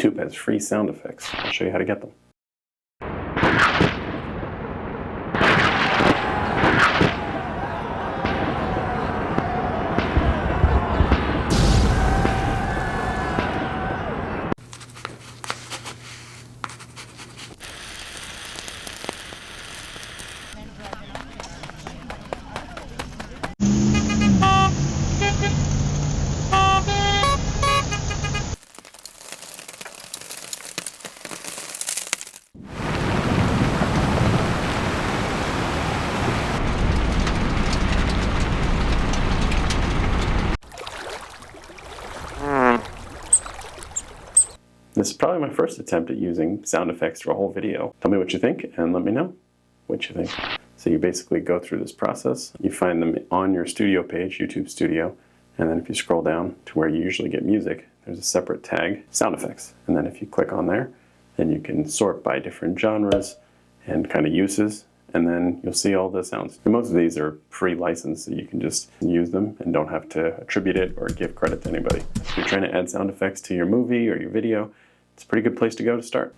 YouTube has free sound effects. I'll show you how to get them. This is probably my first attempt at using sound effects for a whole video. Tell me what you think and let me know what you think. So you basically go through this process. You find them on your studio page, YouTube Studio, and then if you scroll down to where you usually get music, there's a separate tag, sound effects. And then if you click on there, then you can sort by different genres and kind of uses, and then you'll see all the sounds. And most of these are free license, so you can just use them and don't have to attribute it or give credit to anybody. If you're trying to add sound effects to your movie or your video, it's a pretty good place to go to start.